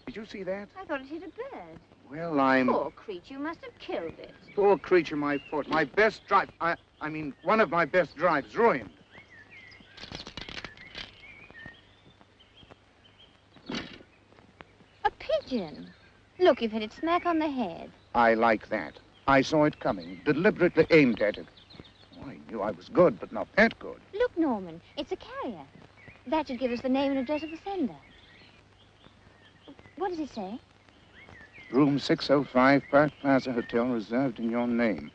Did you see that? I thought it hit a bird. Well, I'm... Poor creature, you must have killed it. Poor creature, my fault. My best drive... I mean, one of my best drives ruined. A pigeon. Look, you've hit it smack on the head. I like that. I saw it coming, deliberately aimed at it. Oh, I knew I was good, but not that good. Look, Norman, it's a carrier. That should give us the name and address of the sender. What does it say? Room 605, Park Plaza Hotel, reserved in your name.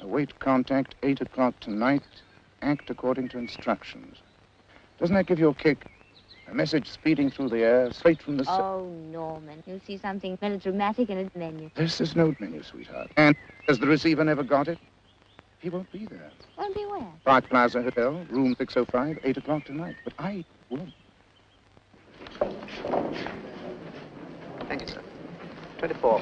Await contact 8 o'clock tonight. Act according to instructions. Doesn't that give you a kick? A message speeding through the air, straight from the... Oh, Norman, you'll see something melodramatic in its menu. This is no menu, sweetheart. And has the receiver never got it? He won't be there. Won't be where? Park Plaza Hotel, room 605, 8 o'clock tonight. But I won't. Thank you, sir. 24.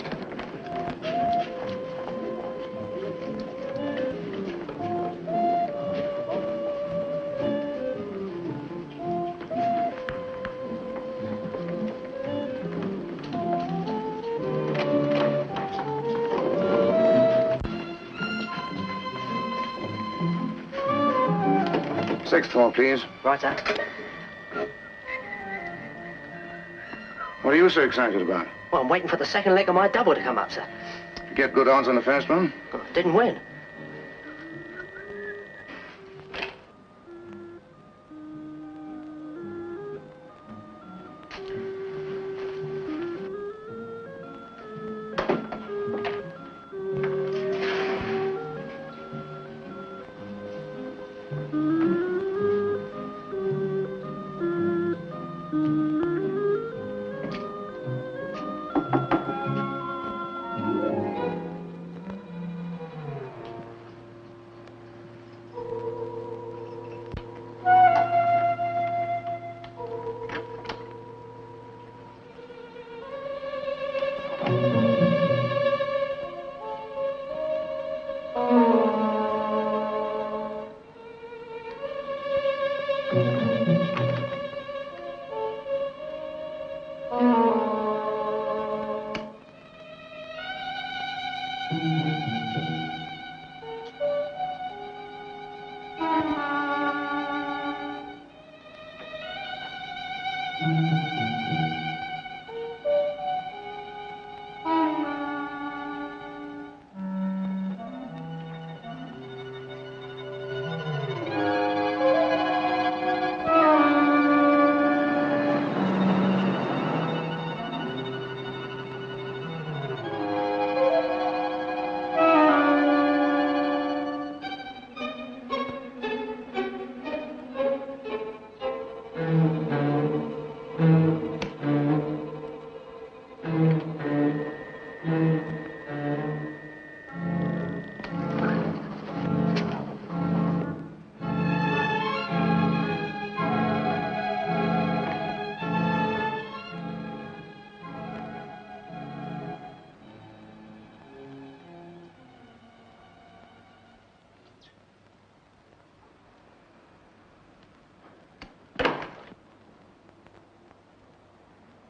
Sixth floor, please. Right, sir. What are you so excited about? Well, I'm waiting for the second leg of my double to come up, sir. You get good odds on the first one? Well, I didn't win.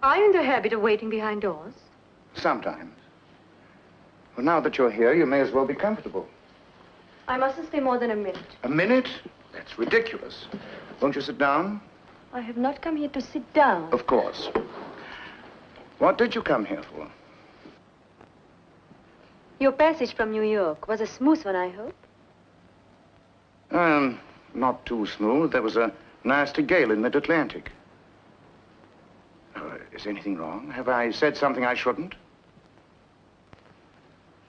Are you in the habit of waiting behind doors? Sometimes. Well, now that you're here, you may as well be comfortable. I mustn't stay more than a minute. A minute? That's ridiculous. Won't you sit down? I have not come here to sit down. Of course. What did you come here for? Your passage from New York was a smooth one, I hope. Not too smooth. There was a nasty gale in mid-Atlantic. Is anything wrong? Have I said something I shouldn't?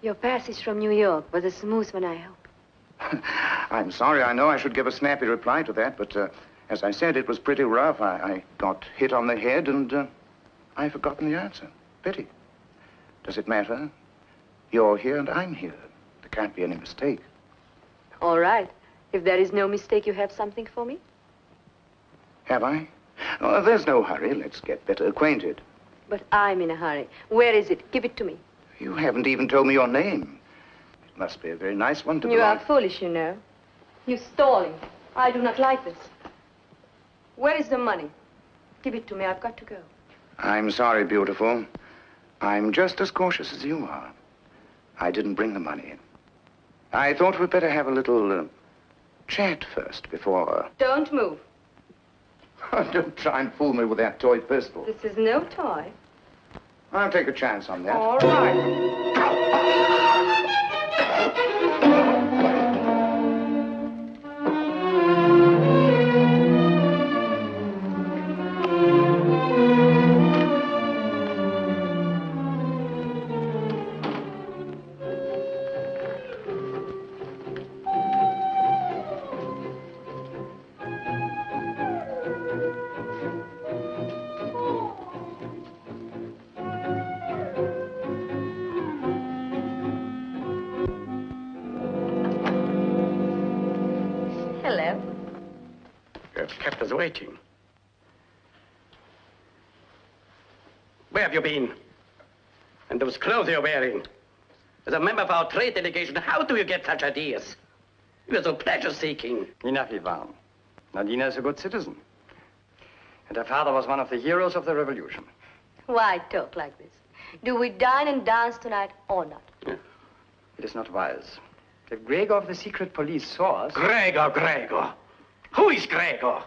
Your passage from New York was a smooth one, I hope. I'm sorry. I know I should give a snappy reply to that, but as I said, it was pretty rough. I got hit on the head, and I've forgotten the answer. Pity. Does it matter? You're here, and I'm here. There can't be any mistake. All right. If there is no mistake, you have something for me? Have I? Oh, there's no hurry. Let's get better acquainted. But I'm in a hurry. Where is it? Give it to me. You haven't even told me your name. It must be a very nice one to You belong... are foolish, you know. You're stalling. I do not like this. Where is the money? Give it to me. I've got to go. I'm sorry, beautiful. I'm just as cautious as you are. I didn't bring the money. I thought we'd better have a little chat first before... Don't move. Don't try and fool me with that toy pistol. This is no toy. I'll take a chance on that. All right. Hello. You've kept us waiting. Where have you been? And those clothes you're wearing? As a member of our trade delegation, how do you get such ideas? You're so pleasure-seeking. Enough, Ivan. Nadina is a good citizen. And her father was one of the heroes of the revolution. Why talk like this? Do we dine and dance tonight or not? It is not wise. If Gregor of the secret police saw us... Gregor. Who is Gregor?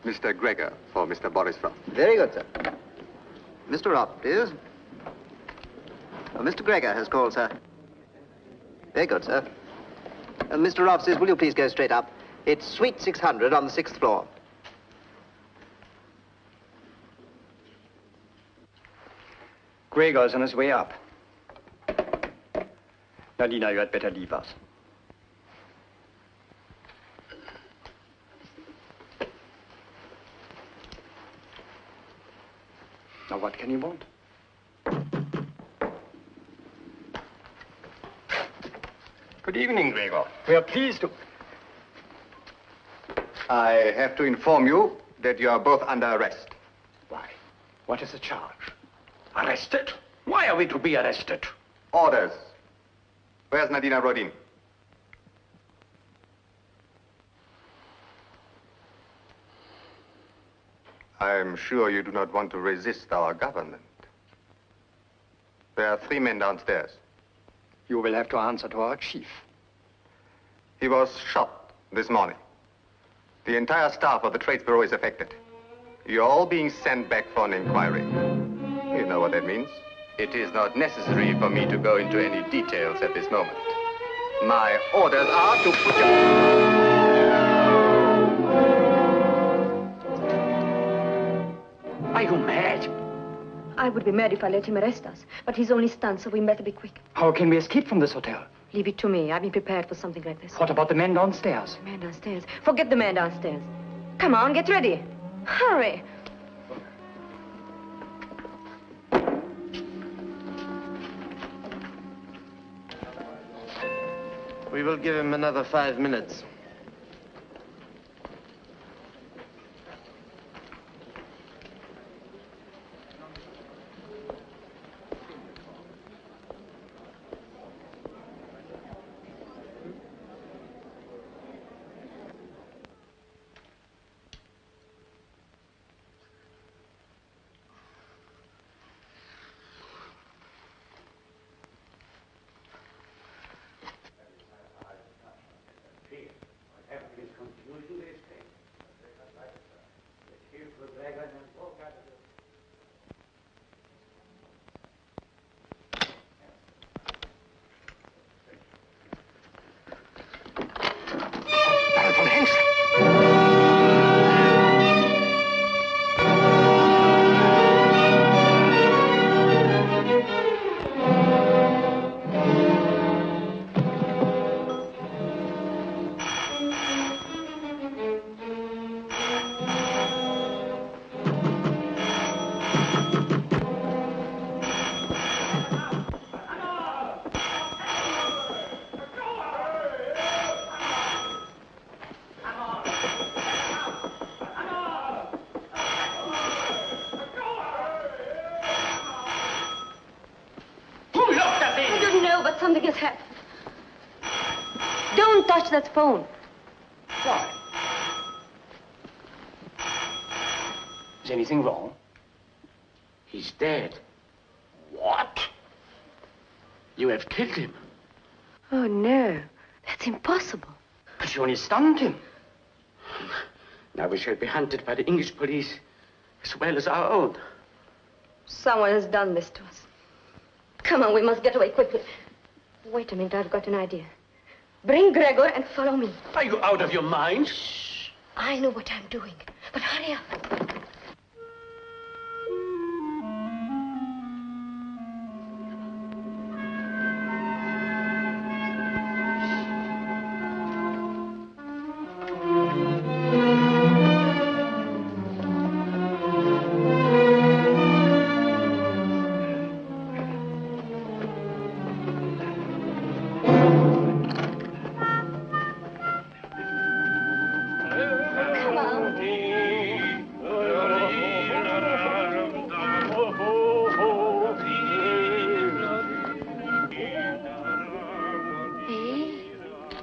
Mr. Gregor for Mr. Boris Rupp. Very good, sir. Mr. Rupp, please. Mr. Gregor has called, sir. Very good, sir. Mr. Rupp says, will you please go straight up? It's suite 600 on the 6th floor. Gregor's on his way up. Nadina, you had better leave us. Now, what can you want? Good evening, Gregor. We are pleased to... I have to inform you that you are both under arrest. Why? What is the charge? Arrested? Why are we to be arrested? Orders. Where's Nadina Rodin? I'm sure you do not want to resist our government. There are 3 men downstairs. You will have to answer to our chief. He was shot this morning. The entire staff of the Trades Bureau is affected. You're all being sent back for an inquiry. You know what that means? It is not necessary for me to go into any details at this moment. My orders are to put you... Are you mad? I would be mad if I let him arrest us, but he's only stunned, so we better be quick. How can we escape from this hotel? Leave it to me. I've been prepared for something like this. What about the men downstairs? The man downstairs. Forget the man downstairs. Come on, get ready. Hurry. We will give him another 5 minutes. Something has happened. Don't touch that phone. Why? Is anything wrong? He's dead. What? You have killed him. Oh, no. That's impossible. But you only stunned him. Now we shall be hunted by the English police as well as our own. Someone has done this to us. Come on, we must get away quickly. Wait a minute, I've got an idea. Bring Gregor and follow me. Are you out of your mind? Shh. I know what I'm doing. But hurry up.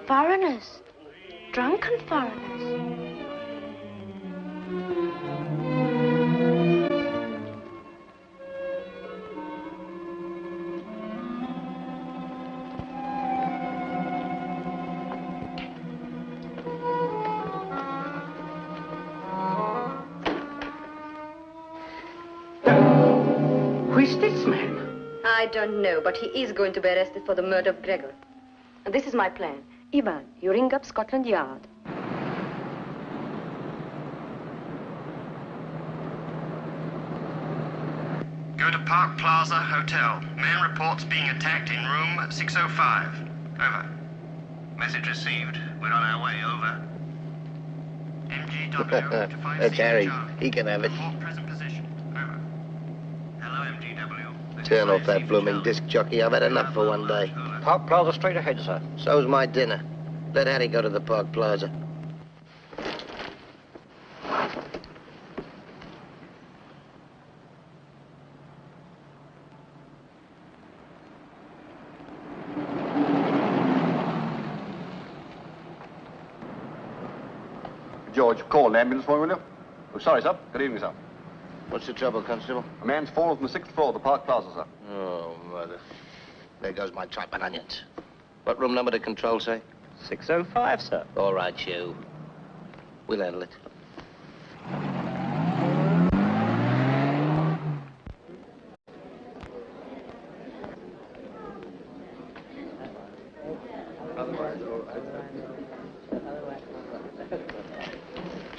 Foreigners. Drunken foreigners. Who is this man? I don't know, but he is going to be arrested for the murder of Gregor. And this is my plan. Ivan, you ring up Scotland Yard. Go to Park Plaza Hotel. Man reports being attacked in room 605. Over. Message received. We're on our way. Over. MGW to find That's Harry. Charlie. He can have it. Report present position. Over. Hello, MGW. Turn off that blooming disc jockey. I've had enough for one day. Park Plaza straight ahead, sir. So's my dinner. Let Harry go to the Park Plaza. George, call an ambulance for me, will you? Oh, sorry, sir. Good evening, sir. What's the trouble, Constable? A man's fallen from the 6th floor of the Park Plaza, sir. Oh, mother. There goes my tripe and onions. What room number did control say? 605, sir. All right, you. We'll handle it.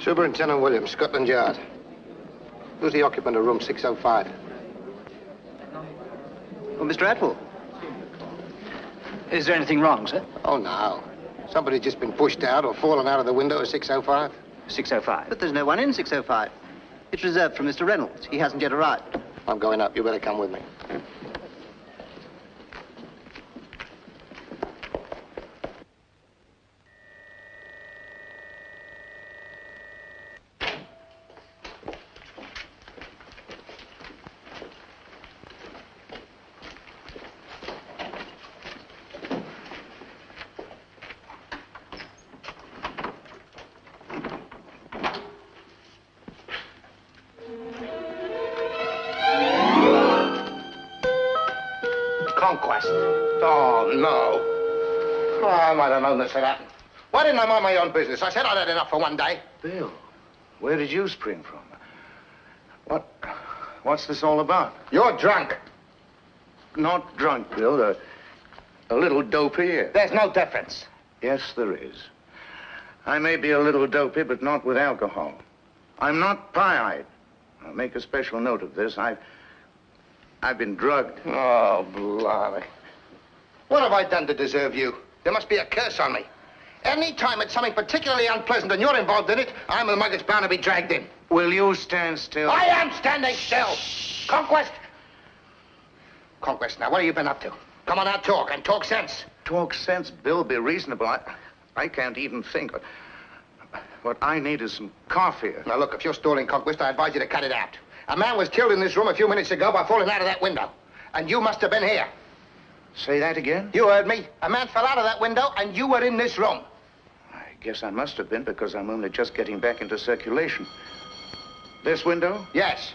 Superintendent Williams, Scotland Yard. Who's the occupant of room 605? Oh, Mr. Atwell. Is there anything wrong, sir? Oh, no. Somebody's just been pushed out or fallen out of the window of 605. 605. But there's no one in 605. It's reserved for Mr. Reynolds. He hasn't yet arrived. I'm going up. You better come with me. Conquest. Oh, no. Oh, I might have known this had happened. Why didn't I mind my own business? I said I'd had enough for one day. Bill, where did you spring from? What's this all about? You're drunk. Not drunk, Bill. A little dopey. There's no difference. Yes, there is. I may be a little dopey, but not with alcohol. I'm not pie-eyed. I'll make a special note of this. I've been drugged. Oh, blimey. What have I done to deserve you? There must be a curse on me. Any time it's something particularly unpleasant and you're involved in it, I'm the mug that's bound to be dragged in. Will you stand still? I am standing still. Conquest. Conquest, now, what have you been up to? Come on out, talk, and talk sense. Talk sense, Bill. Be reasonable. I can't even think. What I need is some coffee. Now, look, if you're stalling, Conquest, I advise you to cut it out. A man was killed in this room a few minutes ago by falling out of that window. And you must have been here. Say that again? You heard me. A man fell out of that window, and you were in this room. I guess I must have been, because I'm only just getting back into circulation. This window? Yes.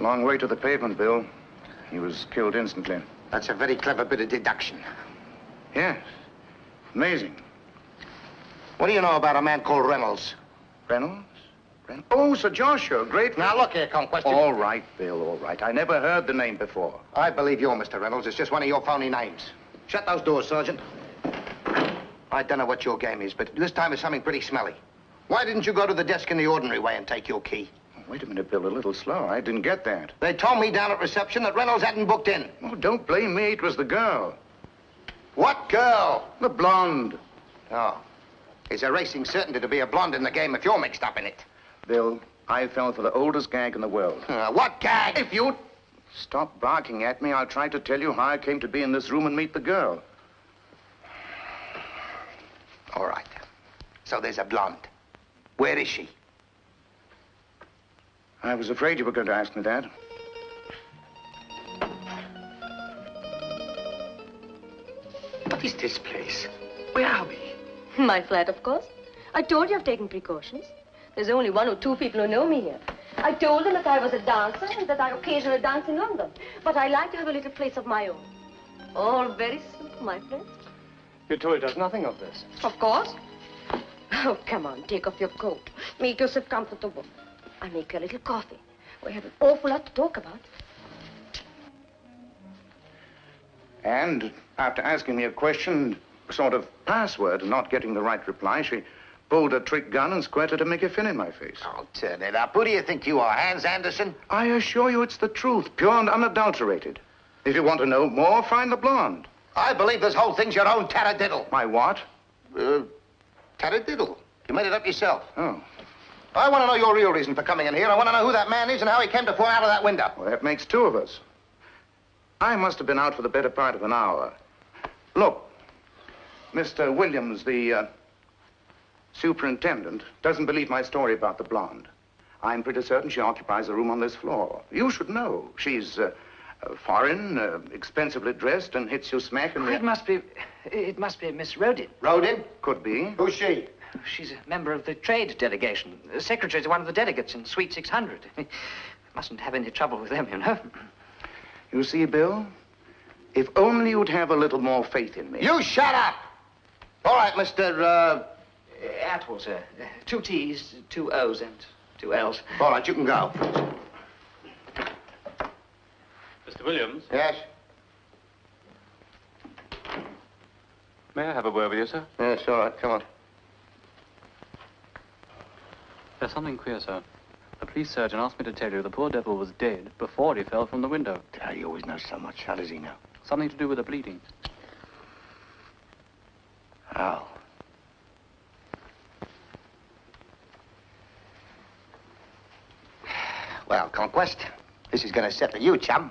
a long way to the pavement, Bill. He was killed instantly. That's a very clever bit of deduction. Yes. Amazing. What do you know about a man called Reynolds? Reynolds? Oh, Sir Joshua, great... Now, look here, Conquest. All right, Bill, all right. I never heard the name before. I believe you're Mr. Reynolds. It's just one of your phony names. Shut those doors, Sergeant. I don't know what your game is, but this time it's something pretty smelly. Why didn't you go to the desk in the ordinary way and take your key? Oh, wait a minute, Bill, a little slow. I didn't get that. They told me down at reception that Reynolds hadn't booked in. Oh, don't blame me. It was the girl. What girl? The blonde. Oh. It's a racing certainty to be a blonde in the game if you're mixed up in it. Bill, I fell for the oldest gag in the world. What gag? If you stop barking at me, I'll try to tell you how I came to be in this room and meet the girl. All right. So there's a blonde. Where is she? I was afraid you were going to ask me that. What is this place? Where are we? My flat, of course. I told you I've taken precautions. There's only 1 or 2 people who know me here. I told them that I was a dancer and that I occasionally dance in London. But I like to have a little place of my own. All very simple, my friend. You told us nothing of this. Of course. Oh, come on, take off your coat. Make yourself comfortable. I'll make you a little coffee. We have an awful lot to talk about. And after asking me a question, sort of password, and not getting the right reply, she pulled a trick gun and squirted a McGiffin in my face. Oh, turn it up. Who do you think you are, Hans Anderson? I assure you it's the truth, pure and unadulterated. If you want to know more, find the blonde. I believe this whole thing's your own taradiddle. My what? Taradiddle. You made it up yourself. Oh. I want to know your real reason for coming in here. I want to know who that man is and how he came to fall out of that window. Well, that makes 2 of us. I must have been out for the better part of an hour. Look, Mr. Williams, the superintendent, doesn't believe my story about the blonde. I'm pretty certain she occupies a room on this floor. You should know. She's foreign, expensively dressed, and hits you smack in the... It must be Miss Rodin. Rodin? Could be. Who's she? She's a member of the trade delegation. Secretary to one of the delegates in Suite 600. Mustn't have any trouble with them, you know. You see, Bill, if only you'd have a little more faith in me. You shut up! All right, Mr. Atwell, sir. 2 T's, 2 O's, and 2 L's. All right, you can go. Mr. Williams? Yes? May I have a word with you, sir? Yes, all right, come on. There's something queer, sir. The police surgeon asked me to tell you the poor devil was dead before he fell from the window. He always knows so much. How does he know? Something to do with the bleeding. How? Well, Conquest, this is going to settle you, chum.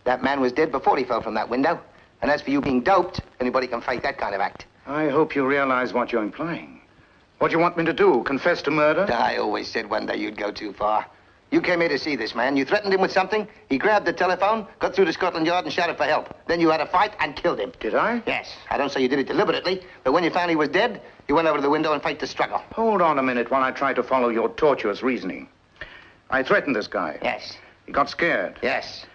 That man was dead before he fell from that window. And as for you being doped, anybody can fake that kind of act. I hope you realize what you're implying. What do you want me to do? Confess to murder? I always said one day you'd go too far. You came here to see this man. You threatened him with something. He grabbed the telephone, got through to Scotland Yard and shouted for help. Then you had a fight and killed him. Did I? Yes. I don't say you did it deliberately, but when you found he was dead, you went over to the window and faked the struggle. Hold on a minute while I try to follow your tortuous reasoning. I threatened this guy. Yes. He got scared. Yes.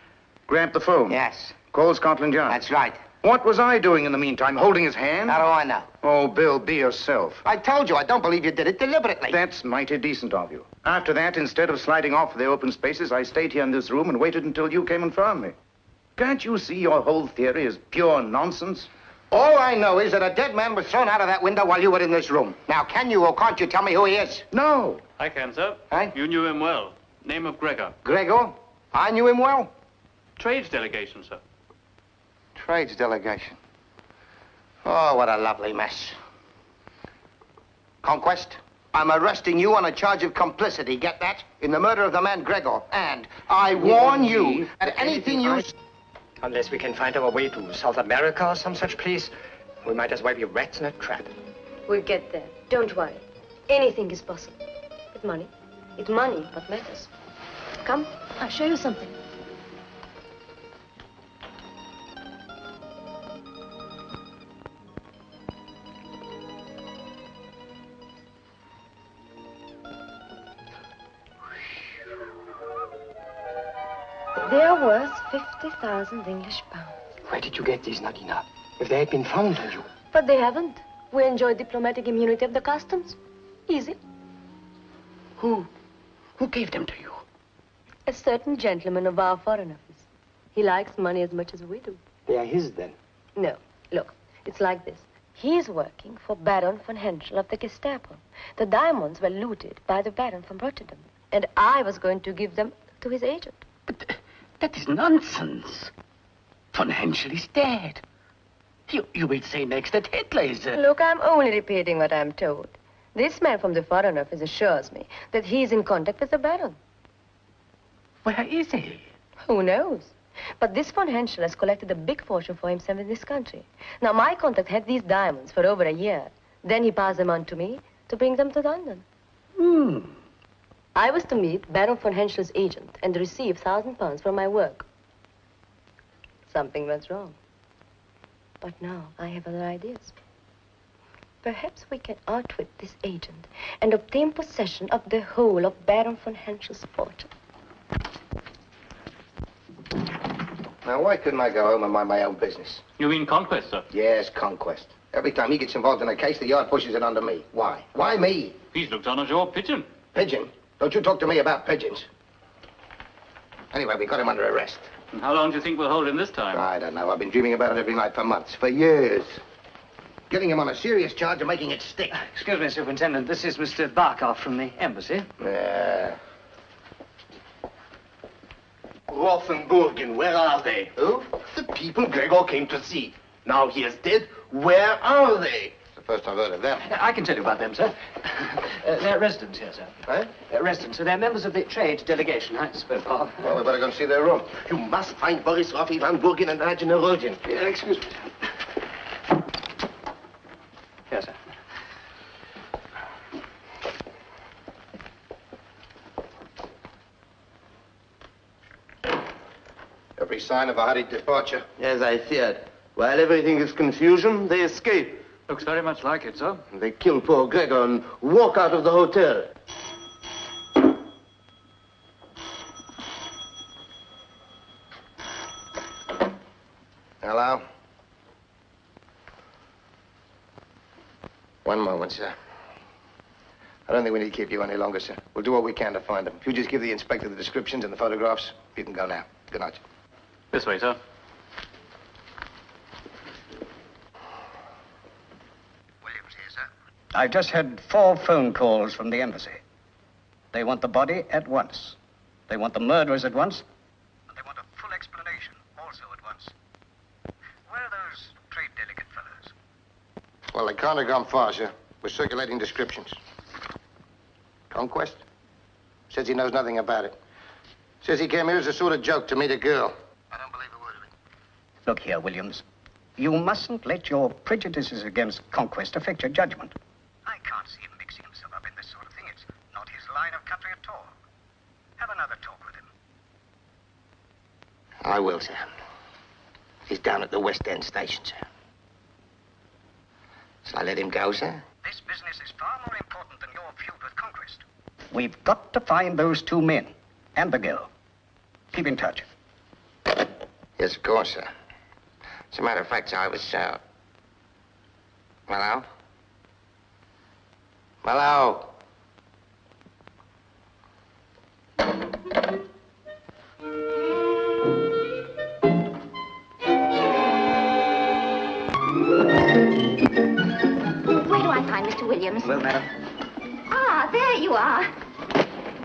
Grabbed the phone. Yes. Called Scotland Yard. That's right. What was I doing in the meantime? Holding his hand? How do I know? Oh, Bill, be yourself. I told you, I don't believe you did it deliberately. That's mighty decent of you. After that, instead of sliding off for the open spaces, I stayed here in this room and waited until you came and found me. Can't you see your whole theory is pure nonsense? All I know is that a dead man was thrown out of that window while you were in this room. Now, can you or can't you tell me who he is? No. I can, sir. Eh? You knew him well. Name of Gregor. Gregor? I knew him well. Trades delegation, sir. Trades delegation. Oh, what a lovely mess. Conquest, I'm arresting you on a charge of complicity, get that? In the murder of the man Gregor. And I warn you that anything you... Unless we can find our way to South America or some such place, we might as well be rats in a trap. We'll get there. Don't worry. Anything is possible. With money. It's money what matters. Come, I'll show you something. They're worth 50,000 English pounds. Where did you get these, Nadina? If they had been found on you. But they haven't. We enjoy diplomatic immunity of the customs. Easy. Who gave them to you? A certain gentleman of our Foreign Office. He likes money as much as we do. They are his, then? No. Look, it's like this. He's working for Baron von Henschel of the Gestapo. The diamonds were looted by the Baron from Rotterdam. And I was going to give them to his agent. But that is nonsense. Von Henschel is dead. You will say next that Hitler is... Look, I'm only repeating what I'm told. This man from the Foreign Office assures me that he's in contact with the Baron. Where is he? Who knows? But this von Henschel has collected a big fortune for himself in this country. Now, my contact had these diamonds for over a year. Then he passed them on to me to bring them to London. I was to meet Baron von Henschel's agent and receive £1,000 for my work. Something went wrong. But now I have other ideas. Perhaps we can outwit this agent and obtain possession of the whole of Baron von Henschel's fortune. Now, why couldn't I go home and mind my own business? You mean Conquest, sir? Yes, Conquest. Every time he gets involved in a case, the yard pushes it onto me. Why? Why me? He's looked on as your pigeon. Pigeon? Don't you talk to me about pigeons. Anyway, we got him under arrest. And how long do you think we'll hold him this time? I don't know. I've been dreaming about it every night for months, for years. Getting him on a serious charge of making it stick. Excuse me, Superintendent. This is Mr. Barkov from the embassy. Yeah. Rothenburgen, where are they? Who? The people Gregor came to see. Now he is dead. Where are they? It's the first I've heard of them. I can tell you about them, sir. They're residents here, sir. Eh? Residents. So they're members of the trade delegation, I suppose, Bob. Well, we better go and see their room. You must find Borisov, Ivan Burgin, and Rajan Erodian. Excuse me, sir. Yes, sir. Every sign of a hurried departure. As I feared. While everything is confusion, they escape. Looks very much like it, sir. They kill poor Gregor and walk out of the hotel. Hello? One moment, sir. I don't think we need to keep you any longer, sir. We'll do what we can to find them. If you just give the inspector the descriptions and the photographs, you can go now. Good night. This way, sir. Williams here, sir. I've just had 4 phone calls from the embassy. They want the body at once. They want the murderers at once. And they want a full explanation also at once. Where are those trade delegate fellows? Well, they can't have gone far, sir. We're circulating descriptions. Conquest? Says he knows nothing about it. Says he came here as a sort of joke to meet a girl. I don't believe a word of it. Look here, Williams. You mustn't let your prejudices against Conquest affect your judgment. I can't see him mixing himself up in this sort of thing. It's not his line of country at all. Have another talk with him. I will, sir. He's down at the West End station, sir. Shall I let him go, sir? This business is far more important than your feud with Conquest. We've got to find those 2 men and the girl. Keep in touch. Yes, of course, sir. As a matter of fact, sir, I was, Hello? Hello? Where do I find Mr. Williams? Well, madam. Ah, there you are.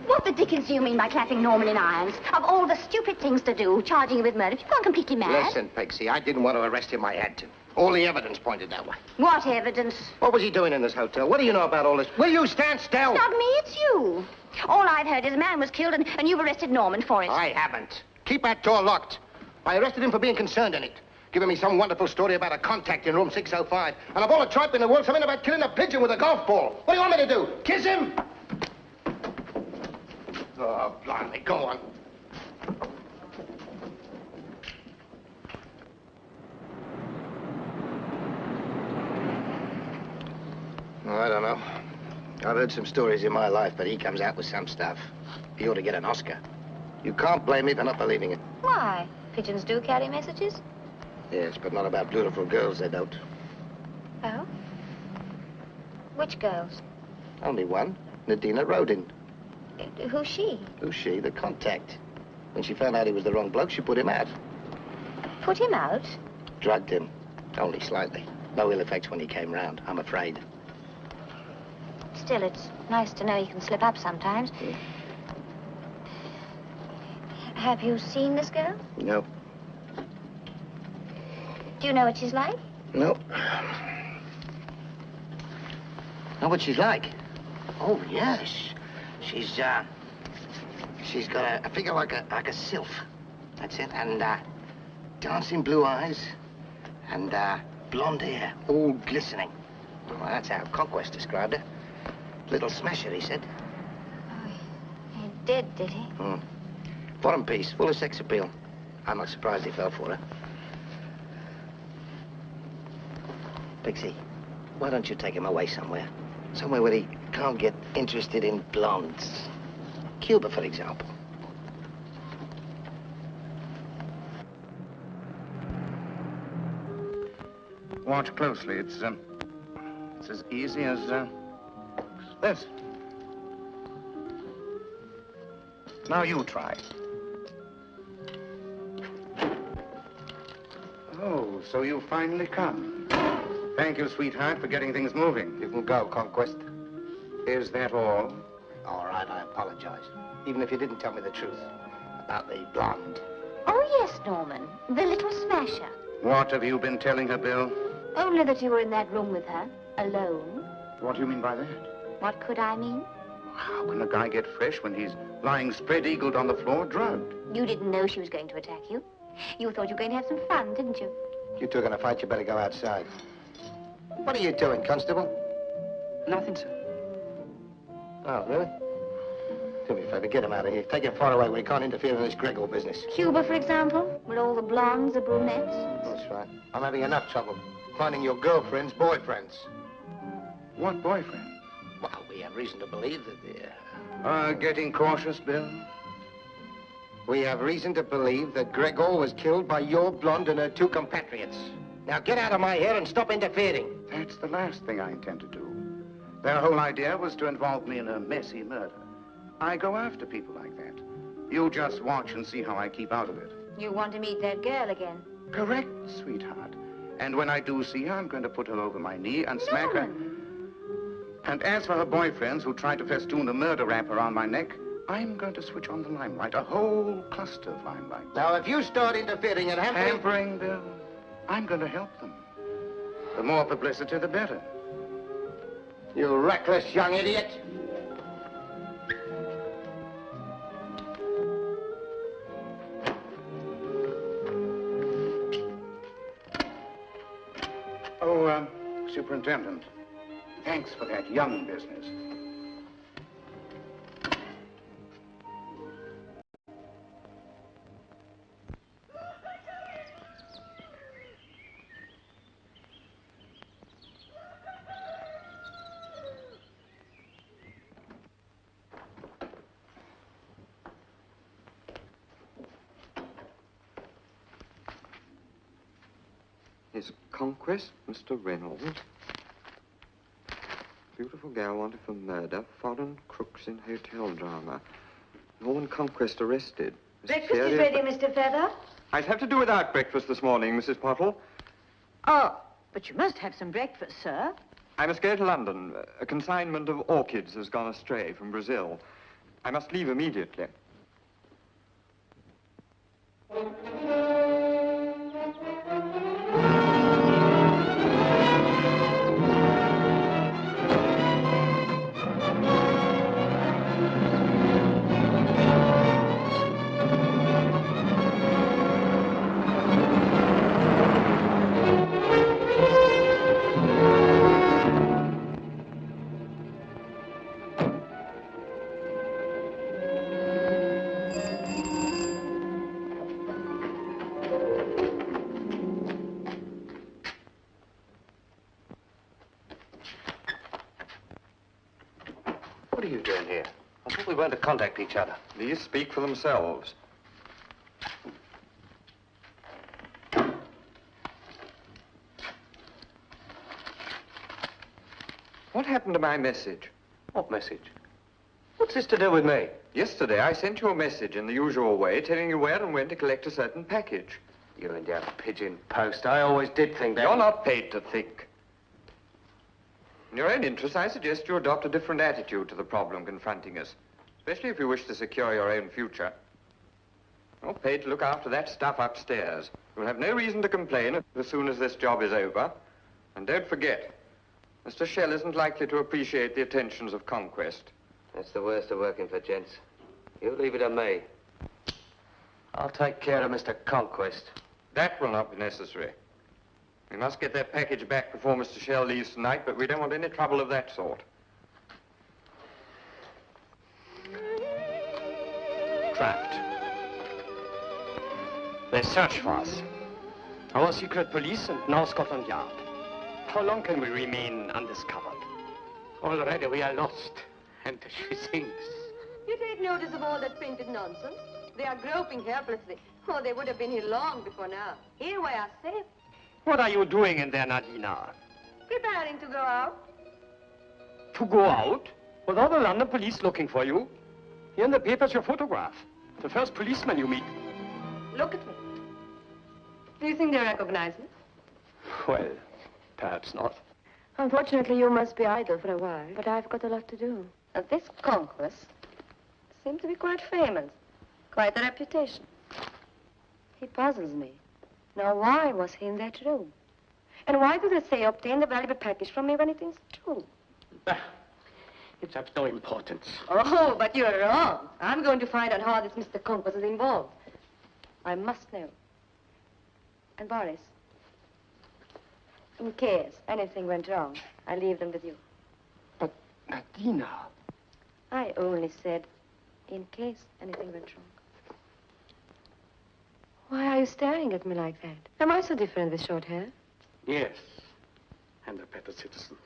What the dickens do you mean by clapping Norman in irons? Of all the stupid things to do, charging him with murder, you've gone completely mad. Listen, Pixie, I didn't want to arrest him. I had to. All the evidence pointed that way. What evidence? What was he doing in this hotel? What do you know about all this? Will you stand still? Not me, it's you. All I've heard is a man was killed and you've arrested Norman for it. I haven't. Keep that door locked. I arrested him for being concerned in it. Giving me some wonderful story about a contact in room 605. And of all the tripe in the world, something about killing a pigeon with a golf ball. What do you want me to do? Kiss him? Oh, blimey, go on. Oh, I don't know. I've heard some stories in my life, but he comes out with some stuff. He ought to get an Oscar. You can't blame me for not believing it. Why? Pigeons do carry messages? Yes, but not about beautiful girls, they don't. Oh? Which girls? Only one, Nadina Rodin. Who's she? Who's she? The contact. When she found out he was the wrong bloke, she put him out. Put him out? Drugged him. Only slightly. No ill effects when he came round, I'm afraid. Still, it's nice to know you can slip up sometimes. Yeah. Have you seen this girl? No. Do you know what she's like? No. Know what she's like? Oh, yes. She's got a figure like a sylph. That's it. And, dancing blue eyes. And, blonde hair, all glistening. Well, that's how Conquest described her. Little smasher, he said. Oh, he did he? Bottom piece, full of sex appeal. I'm not surprised he fell for her. Pixie, why don't you take him away somewhere? Somewhere where he can't get interested in blondes. Cuba, for example. Watch closely. It's as easy as this. Now you try. Oh, so you finally come. Thank you, sweetheart, for getting things moving. You can go, Conquest. Is that all? All right, I apologize. Even if you didn't tell me the truth about the blonde. Oh, yes, Norman. The little smasher. What have you been telling her, Bill? Only that you were in that room with her, alone. What do you mean by that? What could I mean? How can a guy get fresh when he's lying spread-eagled on the floor, drugged? You didn't know she was going to attack you. You thought you were going to have some fun, didn't you? You two are going to fight, you better go outside. What are you doing, Constable? Nothing, sir. Oh, really? Do me a favor, get him out of here. Take him far away where he can't interfere in this Gregor business. Cuba, for example, where all the blondes are brunettes. That's right. I'm having enough trouble finding your girlfriend's boyfriends. What boyfriend? Well, we have reason to believe that they're... Getting cautious, Bill? We have reason to believe that Gregor was killed by your blonde and her two compatriots. Now get out of my hair and stop interfering. That's the last thing I intend to do. Their whole idea was to involve me in a messy murder. I go after people like that. You just watch and see how I keep out of it. You want to meet that girl again? Correct, sweetheart. And when I do see her, I'm going to put her over my knee and smack her. And as for her boyfriends who tried to festoon a murder rap around my neck, I'm going to switch on the limelight, a whole cluster of limelight. Now, if you start interfering and hampering, Bill, I'm going to help them. The more publicity, the better. You reckless young idiot. Oh, Superintendent, thanks for that young business. His Conquest, Mr. Reynolds. Beautiful gal wanted for murder. Foreign crooks in hotel drama. Norman Conquest arrested. Breakfast is ready, Mr. Feather. I'd have to do without breakfast this morning, Mrs. Pottle. Oh, but you must have some breakfast, sir. I must go to London. A consignment of orchids has gone astray from Brazil. I must leave immediately. I thought we weren't to contact each other. These speak for themselves. What happened to my message? What message? What's this to do with me? Yesterday, I sent you a message in the usual way, telling you where and when to collect a certain package. You and your pigeon post. I always did think that... You're not paid to think. In your own interest, I suggest you adopt a different attitude to the problem confronting us, especially if you wish to secure your own future. You're paid to look after that stuff upstairs. You'll have no reason to complain as soon as this job is over. And don't forget, Mr. Shell isn't likely to appreciate the attentions of Conquest. That's the worst of working for gents. You leave it to me. I'll take care of Mr. Conquest. That will not be necessary. We must get that package back before Mr. Shell leaves tonight, but we don't want any trouble of that sort. Trapped. They search for us. Our secret police and now Scotland Yard. How long can we remain undiscovered? Already we are lost, and she sings. You take notice of all that printed nonsense? They are groping helplessly. Oh, they would have been here long before now. Here we are safe. What are you doing in there, Nadina? Preparing to go out. To go out? With all the London police looking for you? Here in the papers, your photograph. The first policeman you meet. Look at me. Do you think they recognize me? Well, perhaps not. Unfortunately, you must be idle for a while, but I've got a lot to do. And this Conquest seems to be quite famous. Quite a reputation. He puzzles me. Now, why was he in that room? And why do they say obtain the valuable package from me when it is true? It's of no importance. Oh, but you're wrong. I'm going to find out how this Mr. Conquest is involved. I must know. And Boris, in case anything went wrong, I leave them with you. But, Nadina... I only said, in case anything went wrong. Why are you staring at me like that? Am I so different with short hair? Yes, and a better citizen.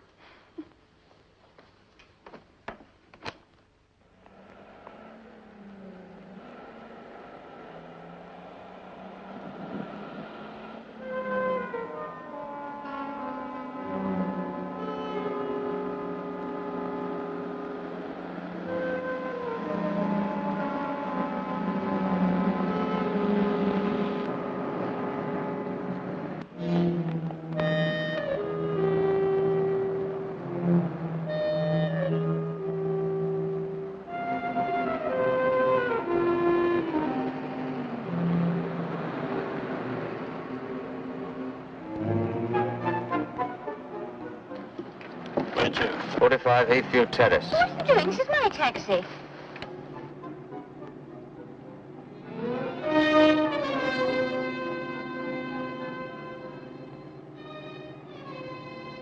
Where to? 45 Hayfield Terrace. What are you doing? This is my taxi.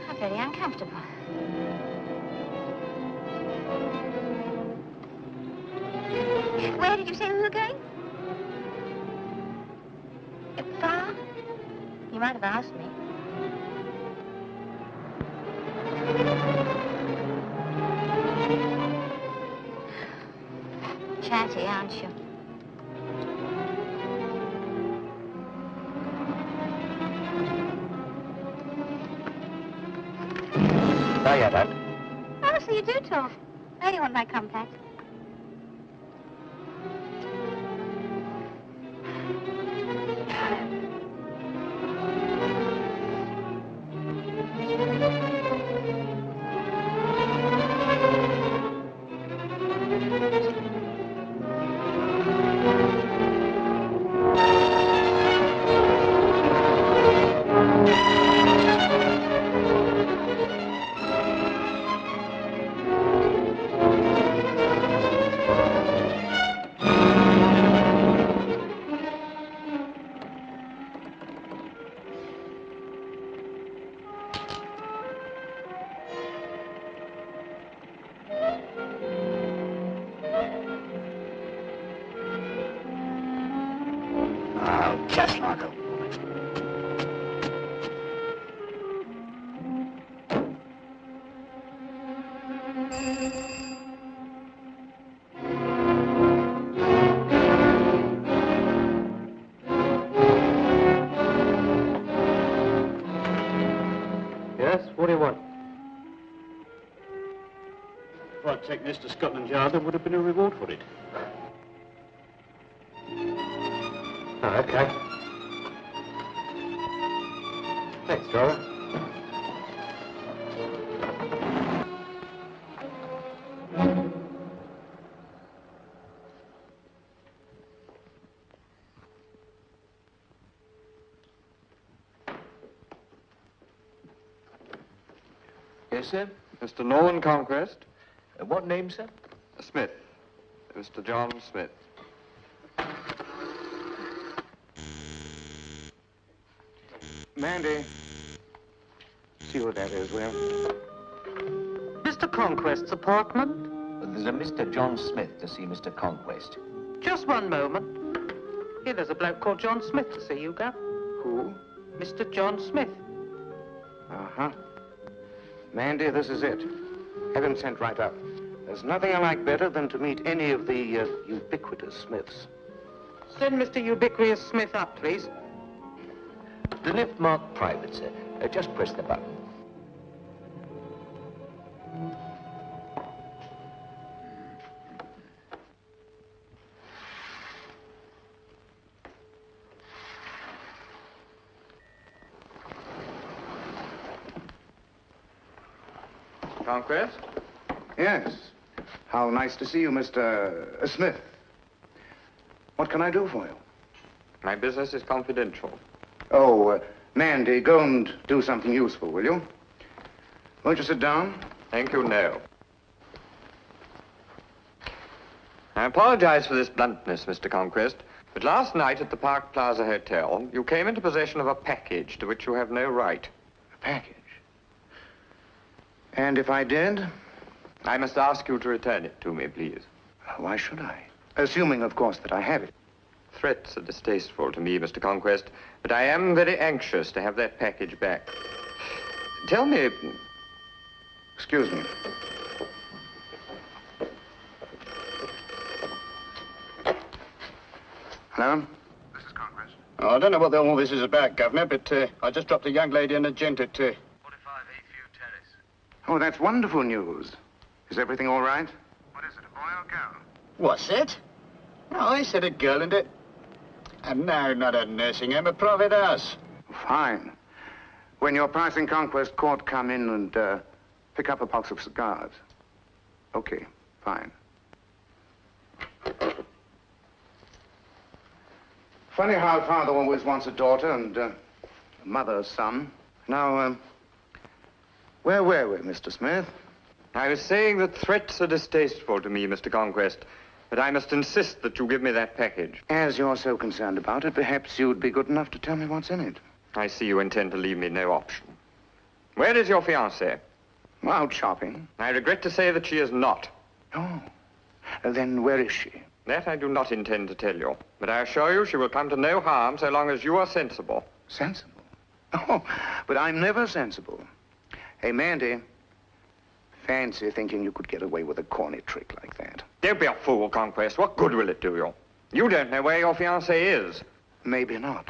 How very uncomfortable. Where did you say we were going? Far? You might have asked me. Chatty, aren't you? No, you don't. Oh, so you do talk. Now you want my contact. Just like a... What do you want? If I'd taken this to Scotland Yard, there would have been a reward for it. Oh, okay. Thanks, driver. Yes, sir? Mr. Norman Conquest? What name, sir? Smith. Mr. John Smith. Mandy. See what that is, will you? Mr. Conquest's apartment? There's a Mr. John Smith to see Mr. Conquest. Just one moment. Here, there's a bloke called John Smith to see you, Gav. Who? Mr. John Smith. Uh-huh. Mandy, this is it. Have him sent right up. There's nothing I like better than to meet any of the ubiquitous Smiths. Send Mr. Ubiquitous Smith up, please. The lift marked private, sir. Just press the button. Conquest? Yes. How nice to see you, Mr. Smith. What can I do for you? My business is confidential. Oh, Mandy, go and do something useful, will you? Won't you sit down? Thank you, no. I apologize for this bluntness, Mr. Conquest, but last night at the Park Plaza Hotel, you came into possession of a package to which you have no right. A package? And if I did? I must ask you to return it to me, please. Why should I? Assuming, of course, that I have it. Threats are distasteful to me, Mr. Conquest, but I am very anxious to have that package back. Tell me... Excuse me. Hello? This is Conquest. Oh, I don't know what all this is about, Governor, but I just dropped a young lady and a gent at 45 Heathview Terrace. Oh, that's wonderful news. Is everything all right? What is it, a boy or a girl? What's it? No, I said a girl and a... And no, not a nursing home, a private house. Fine. When your pricing Conquest court, come in and pick up a box of cigars. Okay, fine. Funny how a father always wants a daughter and a mother a son. Now, where were we, Mr. Smith? I was saying that threats are distasteful to me, Mr. Conquest, but I must insist that you give me that package. As you're so concerned about it, perhaps you'd be good enough to tell me what's in it. I see you intend to leave me no option. Where is your fiancée? Out shopping. I regret to say that she is not. Oh. Then where is she? That I do not intend to tell you, but I assure you she will come to no harm so long as you are sensible. Sensible? Oh, but I'm never sensible. Hey, Mandy, fancy thinking you could get away with a corny trick like that. Don't be a fool, Conquest. What good will it do you? You don't know where your fiancée is. Maybe not.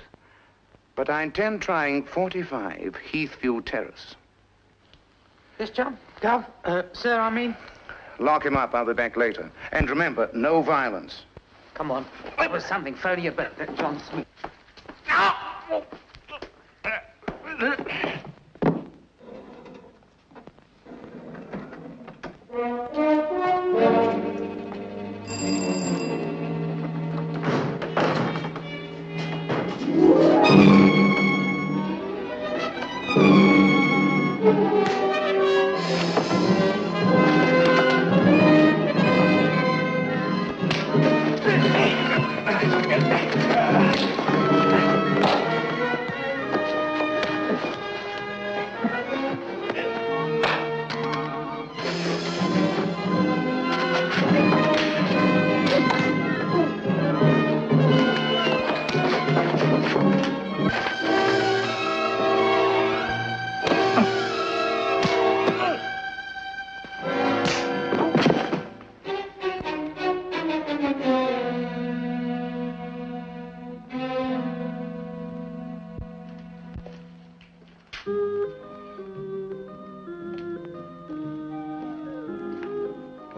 But I intend trying 45 Heathview Terrace. Yes, John? Gov? Sir, I mean... Lock him up. I'll be back later. And remember, no violence. Come on. There was something phony about that John Smith.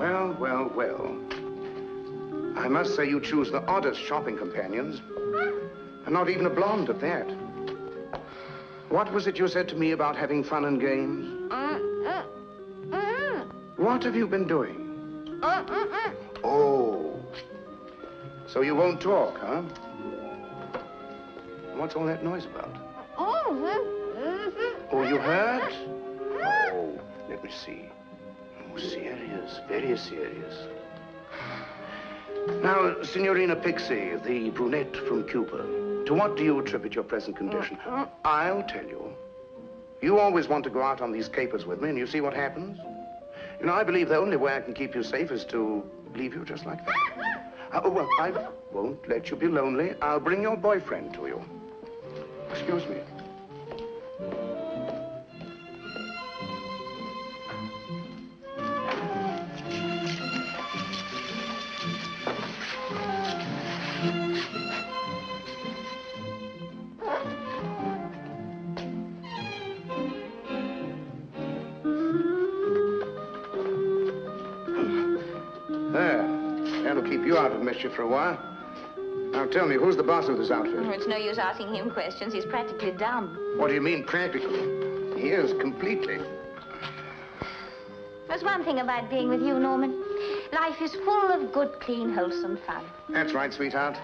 Well, well, well. I must say you choose the oddest shopping companions. And not even a blonde at that. What was it you said to me about having fun and games? What have you been doing? Oh. So you won't talk, huh? What's all that noise about? Oh, you hurt? Oh, let me see. Oh, serious, very serious. Now, Signorina Pixie, the brunette from Cuba, to what do you attribute your present condition? I'll tell you. You always want to go out on these capers with me, and you see what happens? You know, I believe the only way I can keep you safe is to leave you just like that. Oh, well, I won't let you be lonely. I'll bring your boyfriend to you. Excuse me. That'll keep you out of mischief for a while. Now tell me, who's the boss of this outfit? Oh, it's no use asking him questions. He's practically dumb. What do you mean, practically? He is, completely. There's one thing about being with you, Norman. Life is full of good, clean, wholesome fun. That's right, sweetheart.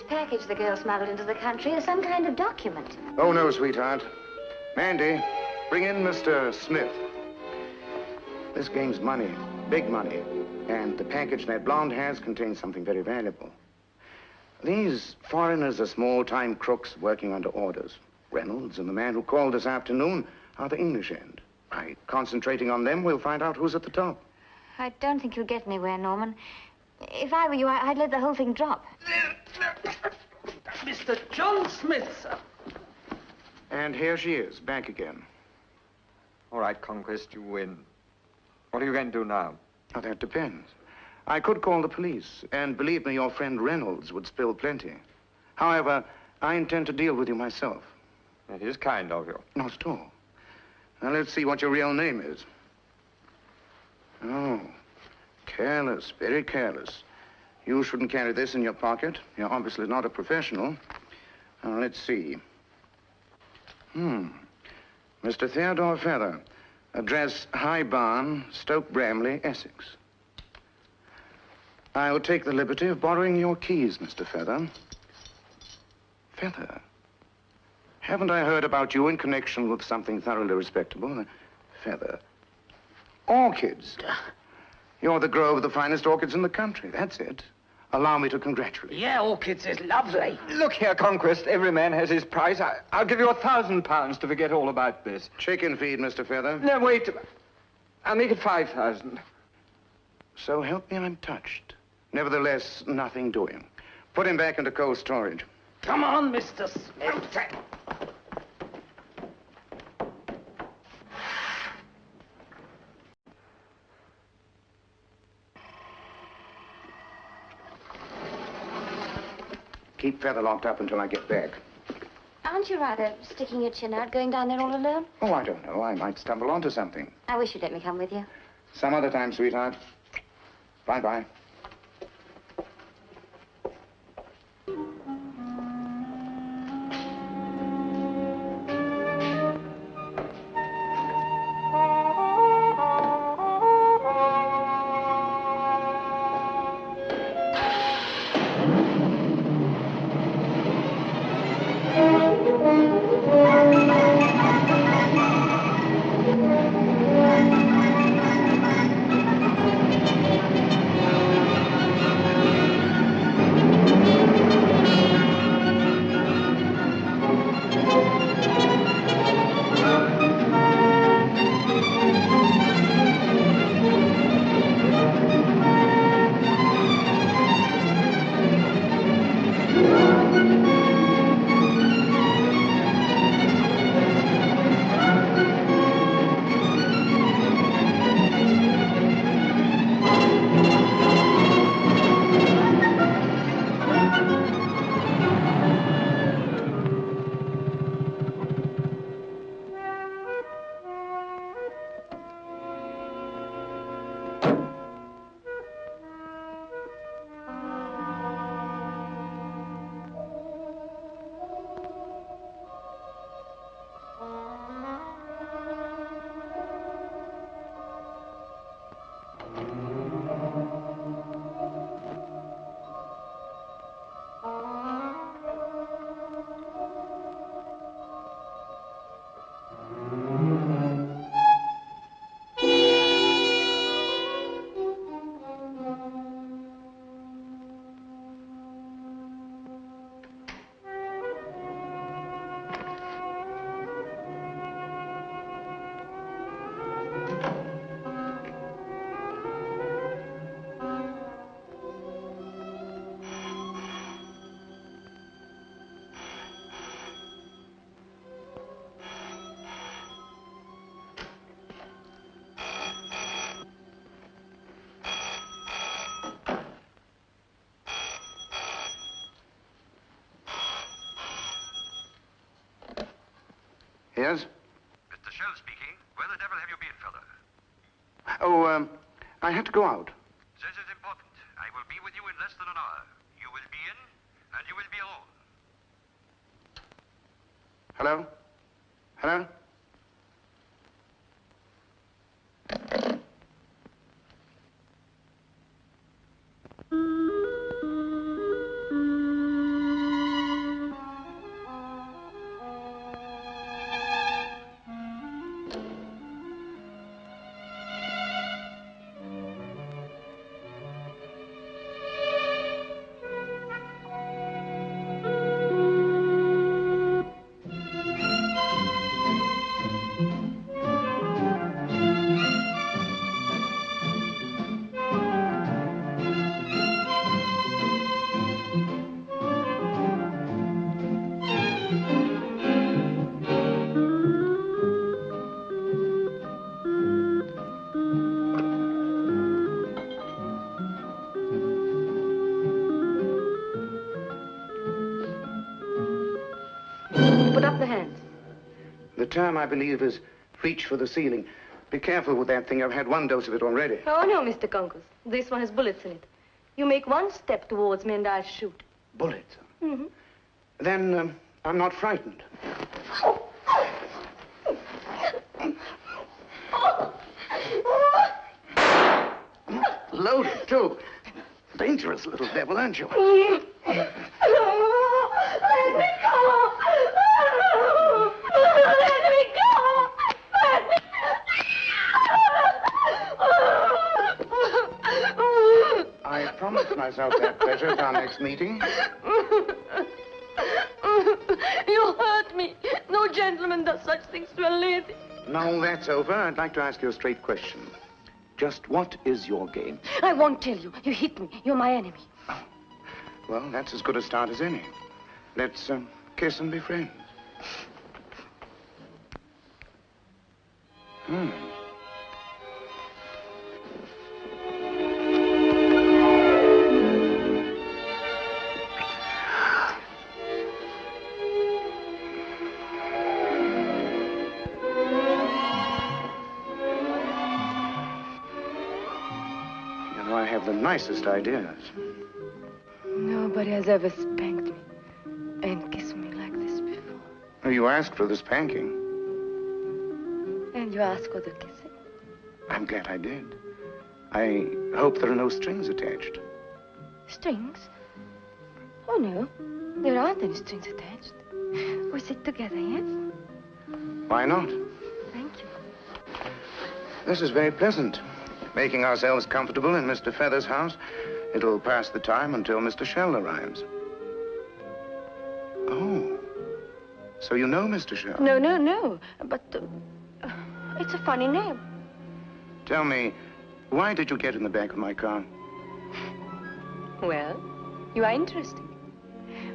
Package the girl smuggled into the country is some kind of document. Oh, no, sweetheart. Mandy, bring in Mr. Smith. This game's money, big money. And the package that blonde has contains something very valuable. These foreigners are small-time crooks working under orders. Reynolds and the man who called this afternoon are the English end. By concentrating on them, we'll find out who's at the top. I don't think you'll get anywhere, Norman. If I were you, I'd let the whole thing drop. Mr. John Smith, sir. And here she is, back again. All right, Conquest, you win. What are you going to do now? Oh, that depends. I could call the police, and believe me, your friend Reynolds would spill plenty. However, I intend to deal with you myself. That is kind of you. Not at all. Now, let's see what your real name is. Oh, careless, very careless. You shouldn't carry this in your pocket. You're obviously not a professional. Now, let's see. Mr. Theodore Feather. Address High Barn, Stoke Bramley, Essex. I will take the liberty of borrowing your keys, Mr. Feather. Feather? Haven't I heard about you in connection with something thoroughly respectable? Feather. Orchids. You're the grower of the finest orchids in the country. That's it. Allow me to congratulate you. Yeah, orchids is lovely. Look here, Conquest. Every man has his price. I'll give you £1,000 to forget all about this. Chicken feed, Mr. Feather. No, wait. I'll make it 5,000. So help me, I'm touched. Nevertheless, nothing doing. Put him back into cold storage. Come on, Mr. Smith. Keep Feather locked up until I get back. Aren't you rather sticking your chin out, going down there all alone? Oh, I don't know. I might stumble onto something. I wish you'd let me come with you. Some other time, sweetheart. Bye-bye. Shell speaking. Where the devil have you been, fella? Oh, I had to go out. This is important. I will be with you in less than an hour. You will be in, and you will be alone. Hello? Hello? Put up the hands. The term, I believe, is reach for the ceiling. Be careful with that thing. I've had one dose of it already. Oh, no, Mr. Conquest. This one has bullets in it. You make one step towards me and I'll shoot. Bullets? Mm-hmm. Then I'm not frightened. Loaded, too. Dangerous little devil, aren't you? Let me go! Let me go! Let me I promised myself that pleasure at our next meeting. You hurt me. No gentleman does such things to a lady. Now that's over, I'd like to ask you a straight question. Just what is your game? I won't tell you. You hit me. You're my enemy. Well, that's as good a start as any. Let's kiss and be friends. You know, I have the nicest ideas. Nobody has ever spanked me and kissed me like this before. Oh, you asked for the spanking. And you asked for the kissing. I'm glad I did. I hope there are no strings attached. Strings? Oh, no. There aren't any strings attached. We sit together, yes? Why not? Thank you. This is very pleasant. Making ourselves comfortable in Mr. Feather's house. It'll pass the time until Mr. Shell arrives. Oh. So you know Mr. Shell? No. But it's a funny name. Tell me, why did you get in the back of my car? Well, you are interesting.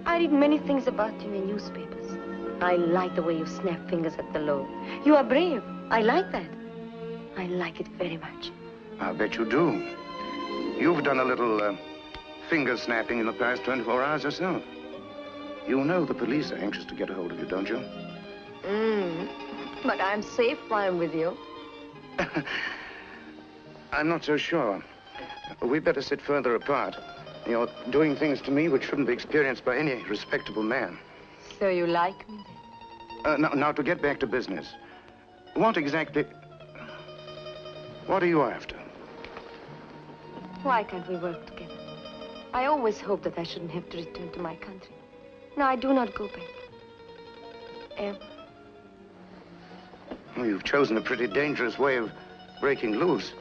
I read many things about you in newspapers. I like the way you snap fingers at the law. You are brave. I like that. I like it very much. I'll bet you do. You've done a little finger snapping in the past 24 hours yourself. You know the police are anxious to get a hold of you, don't you? But I'm safe while I'm with you. I'm not so sure. We'd better sit further apart. You're doing things to me which shouldn't be experienced by any respectable man. So you like me then? Now, to get back to business. What exactly... What are you after? Why can't we work together? I always hoped that I shouldn't have to return to my country. No, I do not go back. Ever. Well, you've chosen a pretty dangerous way of breaking loose.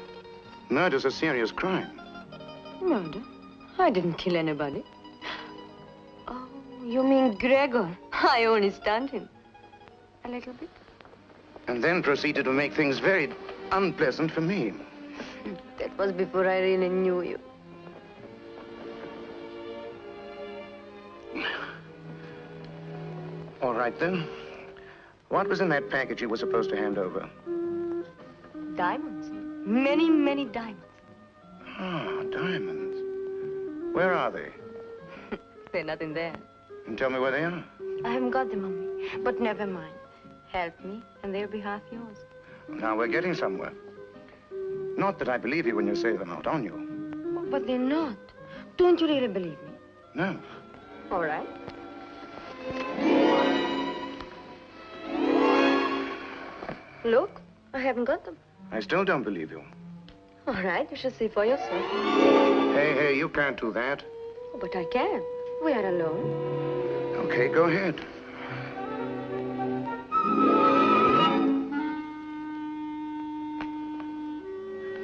Murder's a serious crime. Murder? I didn't kill anybody. Oh, you mean Gregor? I only stunned him. A little bit. And then proceeded to make things very unpleasant for me. That was before I really knew you. All right, then. What was in that package you were supposed to hand over? Diamonds. Many, many diamonds. Ah, diamonds. Where are they? They're not in there. And tell me where they are. I haven't got them on me. But never mind. Help me, and and they'll be half yours. Now we're getting somewhere. Not that I believe you when you say they're not on you. Oh, but they're not. Don't you really believe me? No. All right. Look, I haven't got them. I still don't believe you. All right, you shall see for yourself. Hey, you can't do that. Oh, but I can. We are alone. Okay, go ahead.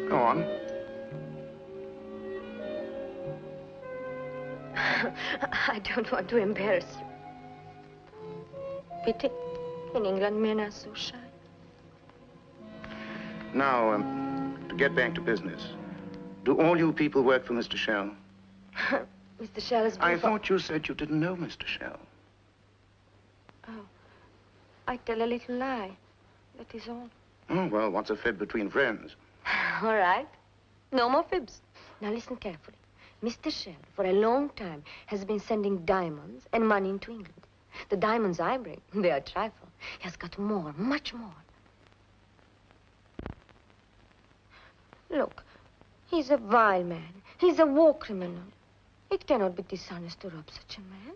Go on. I don't want to embarrass you. Pity. In England, men are so shy. Now, to get back to business. Do all you people work for Mr. Shell? Mr. Shell has been... I thought you said you didn't know Mr. Shell. Oh. I tell a little lie. That is all. Oh, well, what's a fib between friends? All right. No more fibs. Now listen carefully. Mr. Shell, for a long time, has been sending diamonds and money into England. The diamonds I bring, they are trifle. He has got more, much more. Look, he's a vile man. He's a war criminal. It cannot be dishonest to rob such a man.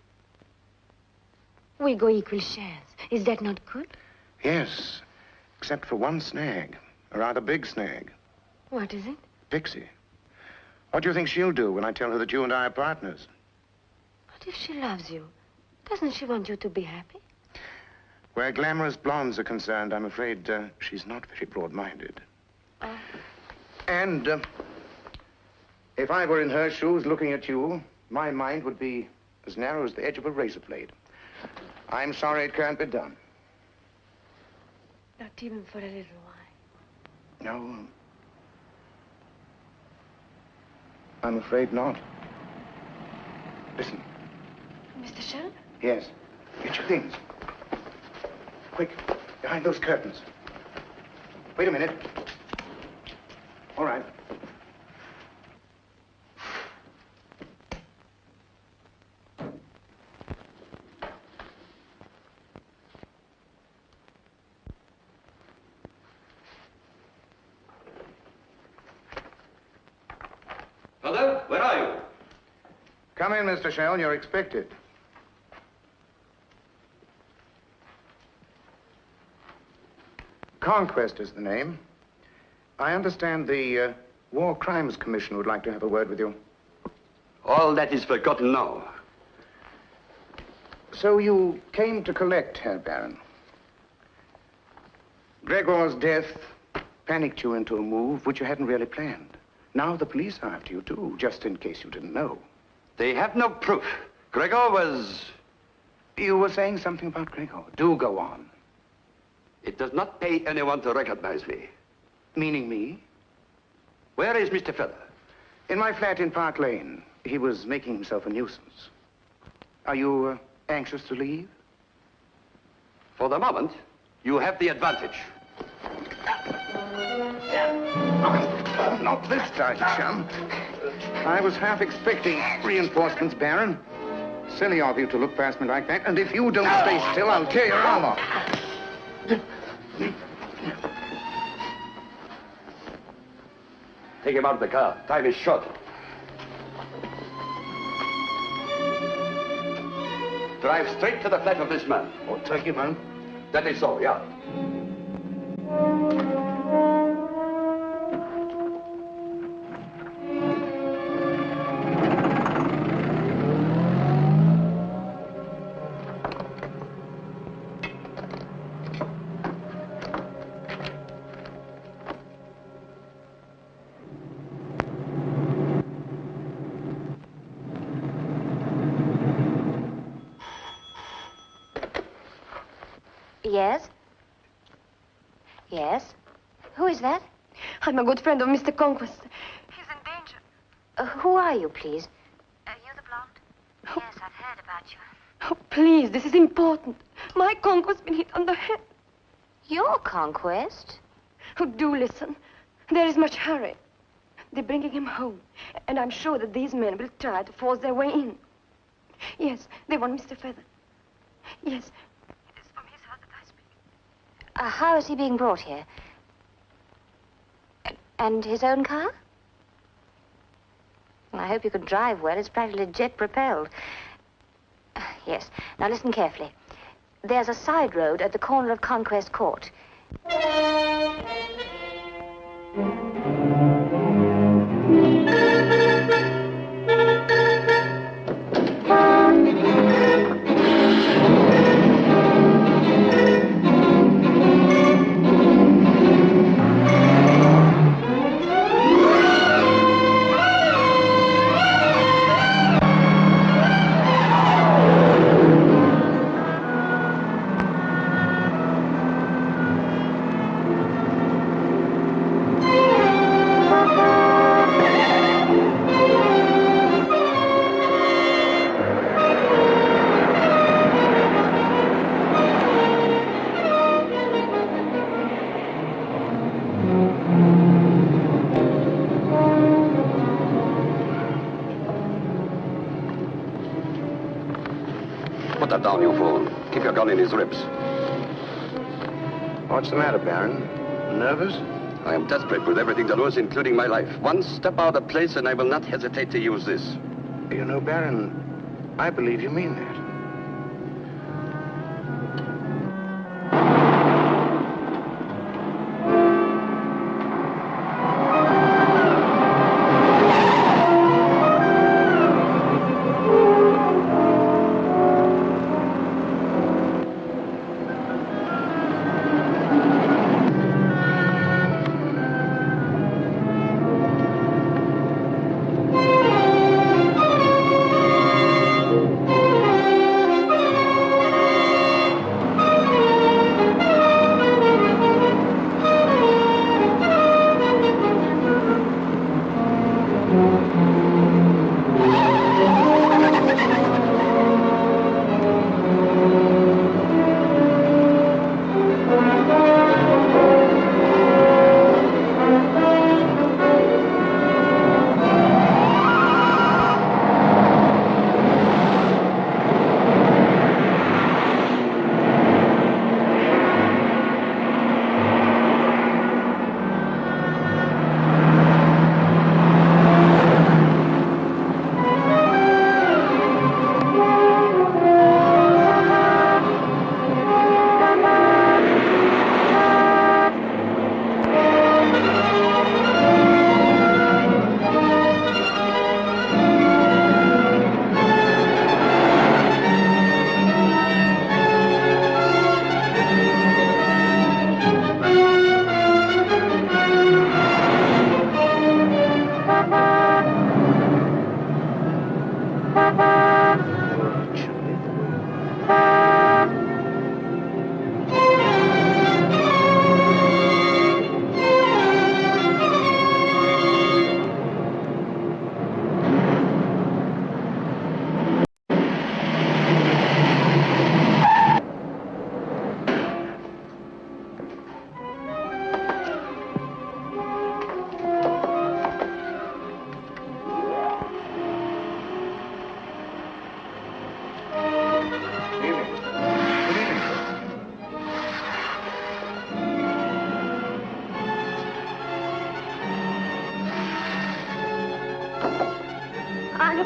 We go equal shares. Is that not good? Yes, except for one snag. A rather big snag. What is it? Pixie. What do you think she'll do when I tell her that you and I are partners? But if she loves you, doesn't she want you to be happy? Where glamorous blondes are concerned, I'm afraid she's not very broad-minded. And if I were in her shoes looking at you, my mind would be as narrow as the edge of a razor blade. I'm sorry it can't be done. Not even for a little while. No. I'm afraid not. Listen. Mr. Shell? Yes. Get your things. Quick, behind those curtains. Wait a minute. All right. Mother, where are you? Come in, Mr. Shell. You're expected. Conquest is the name. I understand the War Crimes Commission would like to have a word with you. All that is forgotten now. So you came to collect, Herr Baron. Gregor's death panicked you into a move which you hadn't really planned. Now the police are after you, too, just in case you didn't know. They have no proof. Gregor was... You were saying something about Gregor. Do go on. It does not pay anyone to recognize me. Meaning me? Where is Mr. Feather? In my flat in Park Lane. He was making himself a nuisance. Are you anxious to leave? For the moment, you have the advantage. Oh, not this time, chum. I was half expecting reinforcements, Baron. Silly of you to look past me like that, and if you don't stay still, I'll tear your arm off. Take him out of the car. Time is short. Drive straight to the flat of this man. Oh, take him home? That is so, yeah. Yes? Yes? Who is that? I'm a good friend of Mr. Conquest. He's in danger. Who are you, please? You the blonde? Yes, I've heard about you. Oh, please, this is important. My Conquest's been hit on the head. Your Conquest? Oh, do listen. There is much hurry. They're bringing him home, and I'm sure that these men will try to force their way in. Yes, they want Mr. Feather. Yes. It is from his heart that I speak. How is he being brought here? And his own car? I hope you can drive well. It's practically jet-propelled. Yes. Now listen carefully. There's a side road at the corner of Conquest Court. Put that down, you fool. Keep your gun in his ribs. What's the matter, Baron? Nervous? I am desperate with everything to lose, including my life. One step out of place and I will not hesitate to use this. You know, Baron, I believe you mean that.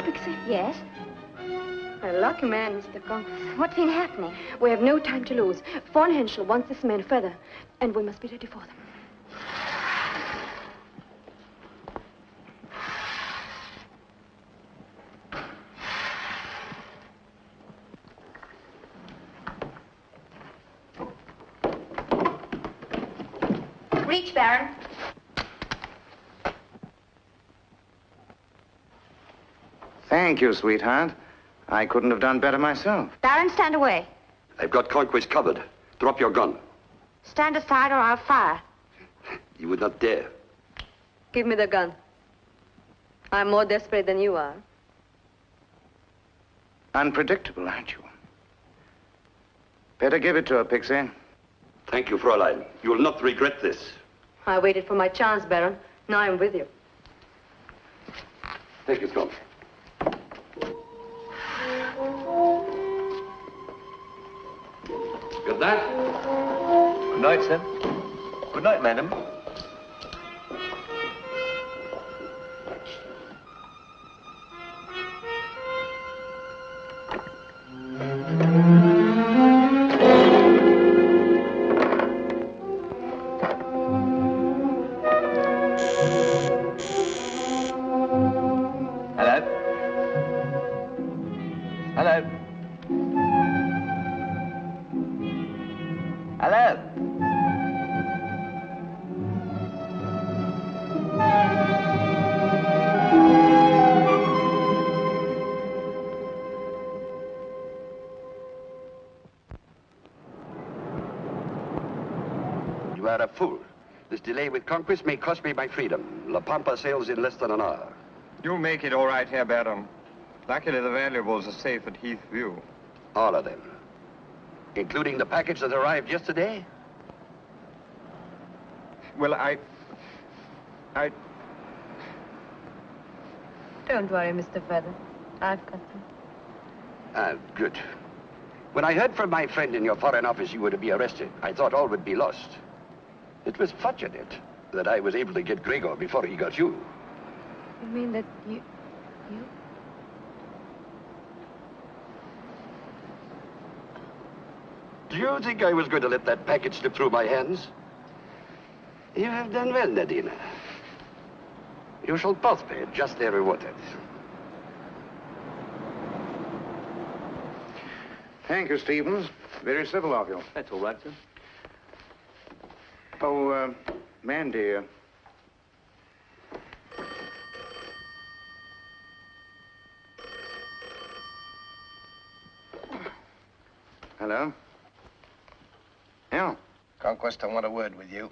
Pixie? Yes? A lucky man, Mr. Conway. What's been happening? We have no time to lose. Von Henschel wants this man further, and we must be ready for them. Reach, Baron. Thank you, sweetheart. I couldn't have done better myself. Baron, stand away. I've got Conquest covered. Drop your gun. Stand aside or I'll fire. You would not dare. Give me the gun. I'm more desperate than you are. Unpredictable, aren't you? Better give it to her, Pixie. Thank you, Fräulein. You will not regret this. I waited for my chance, Baron. Now I'm with you. Take his gun. Got that? night, sir. Good night, madam. You are a fool. This delay with Conquest may cost me my freedom. La Pampa sails in less than an hour. You'll make it all right, Herr Baron. Luckily, the valuables are safe at Heathview. All of them. Including the package that arrived yesterday? Well, I... Don't worry, Mr. Feather. I've got them. Ah, good. When I heard from my friend in your Foreign Office you were to be arrested, I thought all would be lost. It was fortunate that I was able to get Gregor before he got you. You mean that you... Do you think I was going to let that package slip through my hands? You have done well, Nadina. You shall both pay justly rewarded. Thank you, Stevens. Very civil of you. That's all right, sir. Oh, Mandy. Hello? Yeah. Conquest, I want a word with you.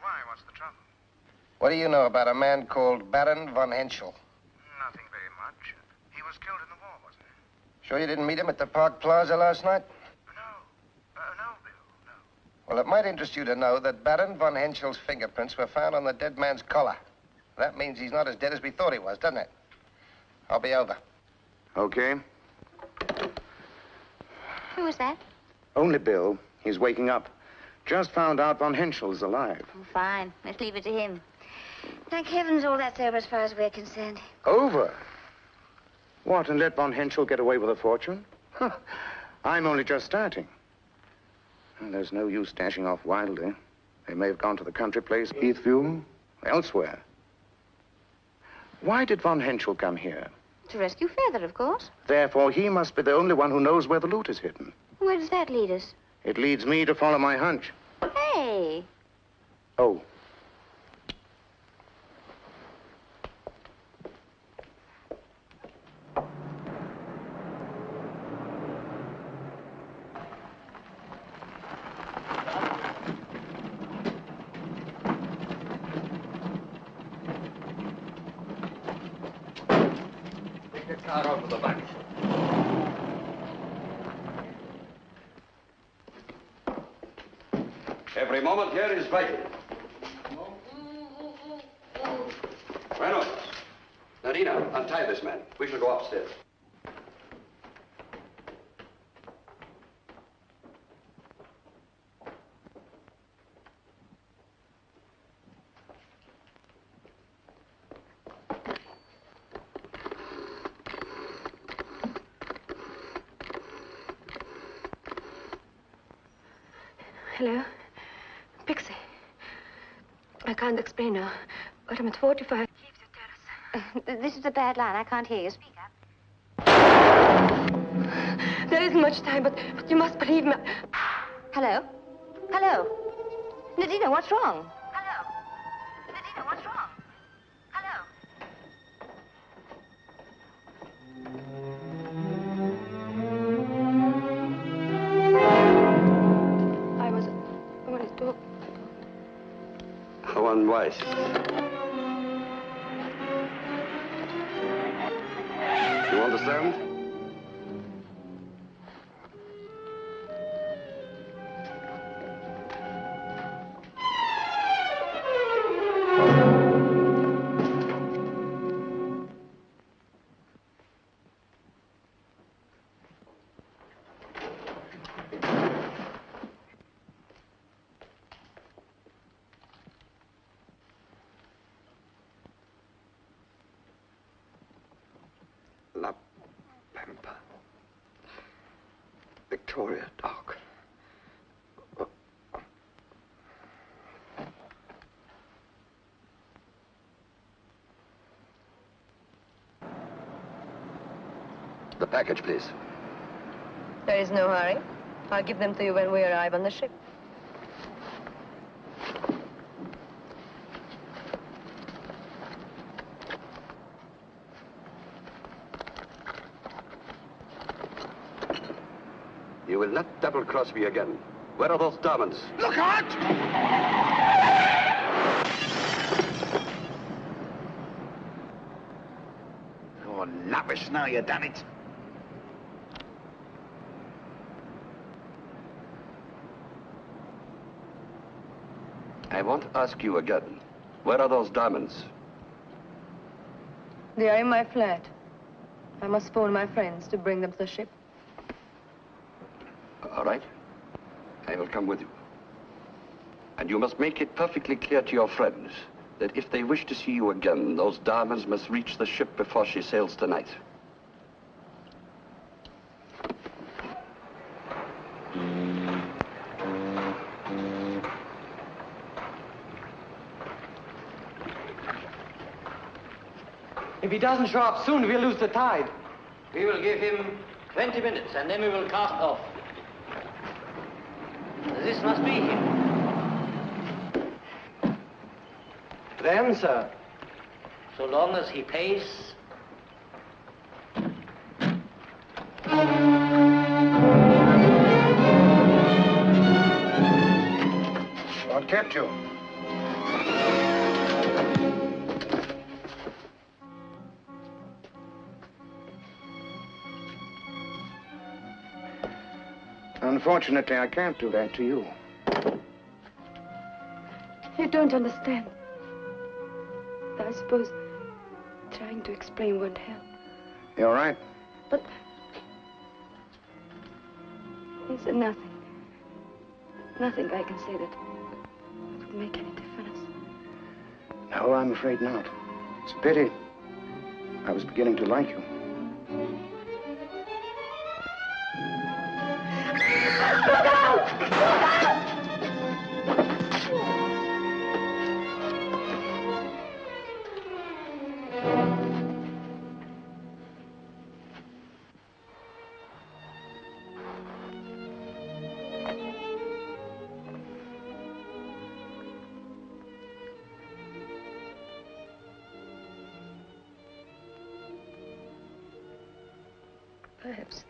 Why? What's the trouble? What do you know about a man called Baron von Henschel? Nothing very much. He was killed in the war, wasn't he? Sure you didn't meet him at the Park Plaza last night? No, Bill, no. Well, it might interest you to know that Baron von Henschel's fingerprints were found on the dead man's collar. That means he's not as dead as we thought he was, doesn't it? I'll be over. Okay. Who was that? Only Bill. He's waking up. Just found out von Henschel's alive. Oh, fine. Let's leave it to him. Thank heavens all that's over as far as we're concerned. Over? What, and let von Henschel get away with a fortune? Huh. I'm only just starting. And there's no use dashing off wildly. They may have gone to the country place, Heathview, elsewhere. Why did von Henschel come here? To rescue Feather, of course. Therefore, he must be the only one who knows where the loot is hidden. Where does that lead us? It leads me to follow my hunch. Hey. Oh. Take the car out of the back. Every moment here is vital. Reynolds. Narina, untie this man. We shall go upstairs. Hello? Pixie. I can't explain now, but I'm at 45. This is a bad line. I can't hear you. Speak up. There isn't much time, but you must believe me. Hello? Hello? Nadina, what's wrong? Hello? Nadina, what's wrong? Hello? I want to talk. How unwise. You understand? Victoria, Doc. The package, please. There is no hurry. I'll give them to you when we arrive on the ship. You will not double-cross me again. Where are those diamonds? Look out! Oh, lavish now, you done it. I won't ask you again. Where are those diamonds? They are in my flat. I must phone my friends to bring them to the ship. All right. I will come with you. And you must make it perfectly clear to your friends that if they wish to see you again, those diamonds must reach the ship before she sails tonight. If he doesn't show up soon, we'll lose the tide. We will give him 20 minutes, and then we will cast off. This must be him. Then, sir. So long as he pays. What kept you? Unfortunately, I can't do that to you. You don't understand. I suppose trying to explain won't help. You're right. But is there nothing I can say that would make any difference? No, I'm afraid not. It's a pity. I was beginning to like you. Look out! Look out! Perhaps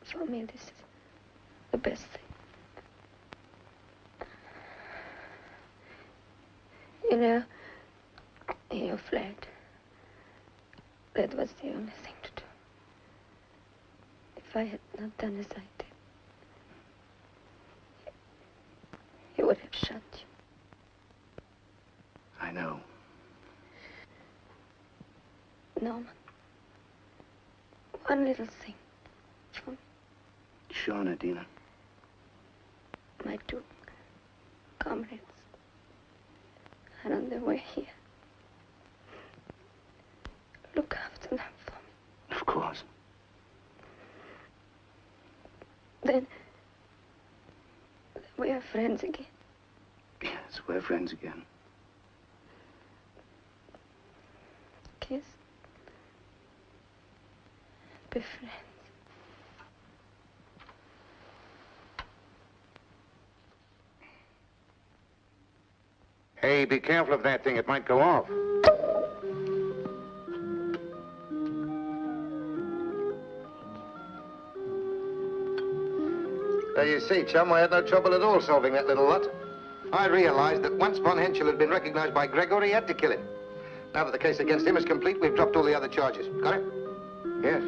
for me this is the best thing. You know, in your flat, that was the only thing to do. If I had not done as I did, he would have shot you. I know. Norman, one little thing for me. Sure, Nadina. My two comrades are on their way here. Look after them for me. Of course. Then we are friends again. Yes, we're friends again. Kiss. Be friends. Hey, be careful of that thing. It might go off. There you see, chum, I had no trouble at all solving that little lot. I realized that once Von Henschel had been recognized by Gregor, he had to kill him. Now that the case against him is complete, we've dropped all the other charges. Got it? Yes.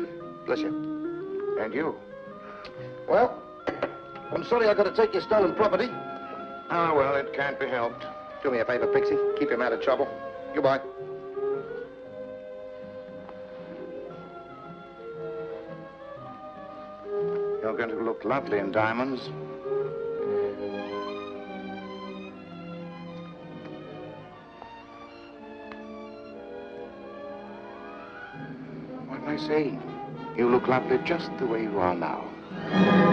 Bless you. And you. Well, I'm sorry I got to take your stolen property. Ah, well, it can't be helped. Do me a favor, Pixie. Keep him out of trouble. Goodbye. You're going to look lovely in diamonds. What can I say? You look lovely just the way you are now. Bye.